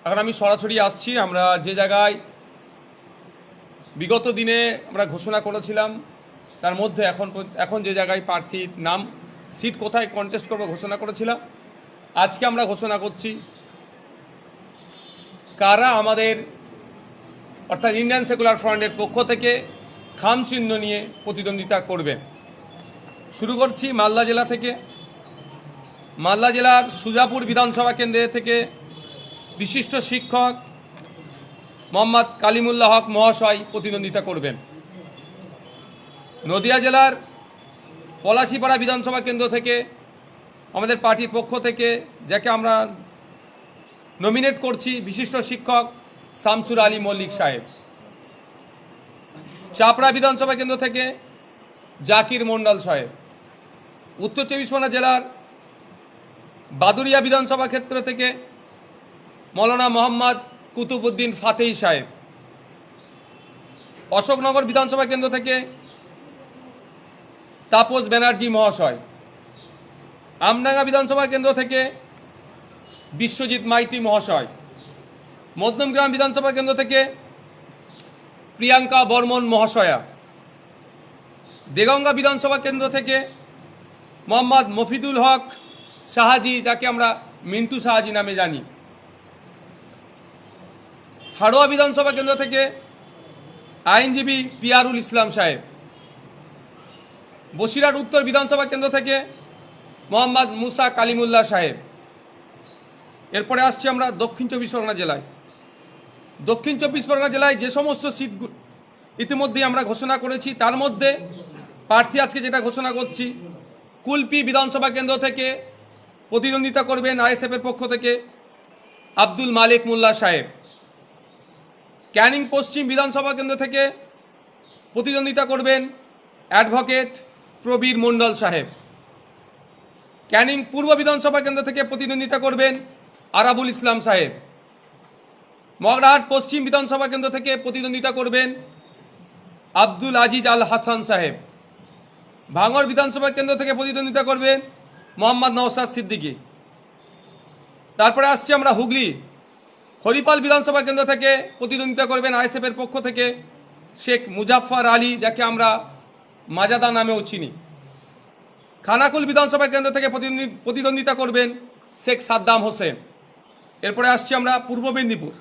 এখন আমি সরাসরি আসছি। আমরা যে জায়গায় বিগত দিনে আমরা ঘোষণা করেছিলাম তার মধ্যে এখন যে জায়গায় প্রার্থীর নাম সিট কোথায় কন্টেস্ট করবো ঘোষণা করেছিলাম, আজকে আমরা ঘোষণা করছি কারা আমাদের অর্থাৎ ইন্ডিয়ান সেকুলার ফ্রন্টের পক্ষ থেকে খাম চিহ্ন নিয়ে প্রতিদ্বন্দ্বিতা করবেন। শুরু করছি মালদা জেলা থেকে। মালদা জেলার সুজাপুর বিধানসভা কেন্দ্র থেকে বিশিষ্ট শিক্ষক মোহাম্মদ কালিমুল্লাহ হক মহাশয় প্রতিদ্বন্দ্বিতা করবেন। নদিয়া জেলার পলাশীপাড়া বিধানসভা কেন্দ্র থেকে আমাদের পার্টির পক্ষ থেকে যাকে আমরা নমিনেট করছি বিশিষ্ট শিক্ষক শামসুর আলী মল্লিক সাহেব। চাপড়া বিধানসভা কেন্দ্র থেকে জাকির মণ্ডল সাহেব। উত্তর চব্বিশ পরগনা জেলার বাদুরিয়া বিধানসভা ক্ষেত্র থেকে মৌলানা মোহাম্মদ কুতুবউদ্দিন ফাতেহি সাহেব। অশোকনগর বিধানসভা কেন্দ্র থেকে তাপস ব্যানার্জি মহাশয়। আমডাঙ্গা বিধানসভা কেন্দ্র থেকে বিশ্বজিৎ মাইতি মহাশয়। মধ্যমগ্রাম বিধানসভা কেন্দ্র থেকে প্রিয়াঙ্কা বর্মন মহাশয়া। দেগঙ্গা বিধানসভা কেন্দ্র থেকে মোহাম্মদ মফিদুল হক সাহাজি, যাকে আমরা মিন্টু সাহাজি নামে জানি। হাড়োয়া বিধানসভা কেন্দ্র থেকে আইনজীবী পিয়ারুল ইসলাম সাহেব। বসিরহাট উত্তর বিধানসভা কেন্দ্র থেকে মোহাম্মদ মুসা কালিমুল্লাহ সাহেব। এরপরে আসছি আমরা দক্ষিণ চব্বিশ পরগনা জেলায়। দক্ষিণ চব্বিশ পরগনা জেলায় যে সমস্ত সিটগুলো ইতিমধ্যেই আমরা ঘোষণা করেছি তার মধ্যে প্রার্থী আজকে যেটা ঘোষণা করছি, কুলপি বিধানসভা কেন্দ্র থেকে প্রতিদ্বন্দ্বিতা করবেন আইএসএফের পক্ষ থেকে আব্দুল মালিক মোল্লা সাহেব। ক্যানিং পশ্চিম বিধানসভা কেন্দ্র থেকে প্রতিদ্বন্দ্বিতা করবেন অ্যাডভোকেট প্রবীর মণ্ডল সাহেব। ক্যানিং পূর্ব বিধানসভা কেন্দ্র থেকে প্রতিদ্বন্দ্বিতা করবেন আরাবুল ইসলাম সাহেব। মগরাহাট পশ্চিম বিধানসভা কেন্দ্র থেকে প্রতিদ্বন্দ্বিতা করবেন আব্দুল আজিজ আল হাসান সাহেব। ভাঙড় বিধানসভা কেন্দ্র থেকে প্রতিদ্বন্দ্বিতা করবেন মোহাম্মদ নওশাদ সিদ্দিকী। তারপরে আসছি আমরা হুগলি। হরিপাল বিধানসভা কেন্দ্র থেকে প্রতিদ্বন্দ্বিতা করবেন আইএসএফের পক্ষ থেকে শেখ মুজাফফর আলী, যাকে আমরা মাজাদা নামেও চিনি। খানাকুল বিধানসভা কেন্দ্র থেকে প্রতিদ্বন্দ্বিতা করবেন শেখ সাদ্দাম হোসেন। এরপরে আসছি আমরা পূর্ব মেদিনীপুর।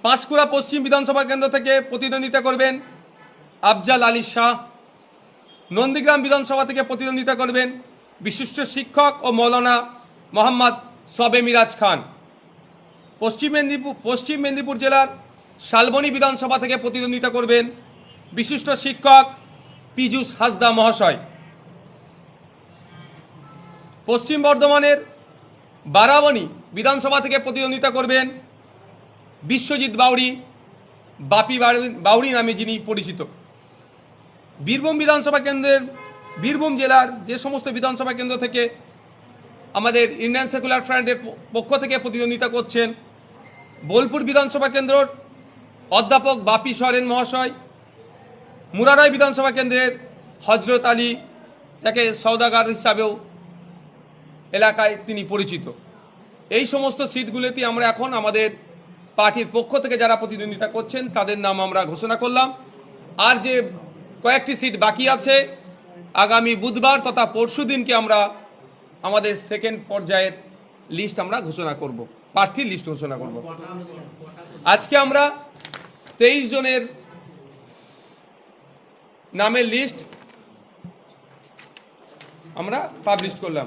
পাঁশকুড়া পশ্চিম বিধানসভা কেন্দ্র থেকে প্রতিদ্বন্দ্বিতা করবেন আফজাল আলী শাহ। নন্দীগ্রাম বিধানসভা থেকে প্রতিদ্বন্দ্বিতা করবেন বিশিষ্ট শিক্ষক ও মৌলানা মোহাম্মদ সবে মিরাজ খান। পশ্চিম মেদিনীপুর জেলার শালবনী বিধানসভা থেকে প্রতিদ্বন্দ্বিতা করবেন বিশিষ্ট শিক্ষক পীযূষ হাসদা মহাশয়। পশ্চিম বর্ধমানের বারাবণী বিধানসভা থেকে প্রতিদ্বন্দ্বিতা করবেন বিশ্বজিৎ বাউরি, বাপি বাউরি নামে যিনি পরিচিত। বীরভূম জেলার যে সমস্ত বিধানসভা কেন্দ্র থেকে আমাদের ইন্ডিয়ান সেকুলার ফ্রন্টের পক্ষ থেকে প্রতিদ্বন্দ্বিতা করছেন বোলপুর বিধানসভা কেন্দ্রের অধ্যাপক বাপি সরেন মহাশয়। মুরারই বিধানসভা কেন্দ্রের হজরত আলী, যাকে সওদাগার হিসাবেও এলাকায় তিনি পরিচিত। এই সমস্ত সিটগুলোতে আমরা এখন আমাদের পার্টির পক্ষ থেকে যারা প্রতিদ্বন্দ্বিতা করছেন তাদের নাম আমরা ঘোষণা করলাম। আর যে কয়েকটি সিট বাকি আছে আগামী বুধবার তথা পরশু দিনকে আমরা আমাদের সেকেন্ড পর্যায়ের লিস্ট আমরা ঘোষণা করব, প্রার্থীর লিস্ট ঘোষণা করব। আজকে আমরা 23 জনের নামের লিস্ট আমরা পাবলিশ করলাম।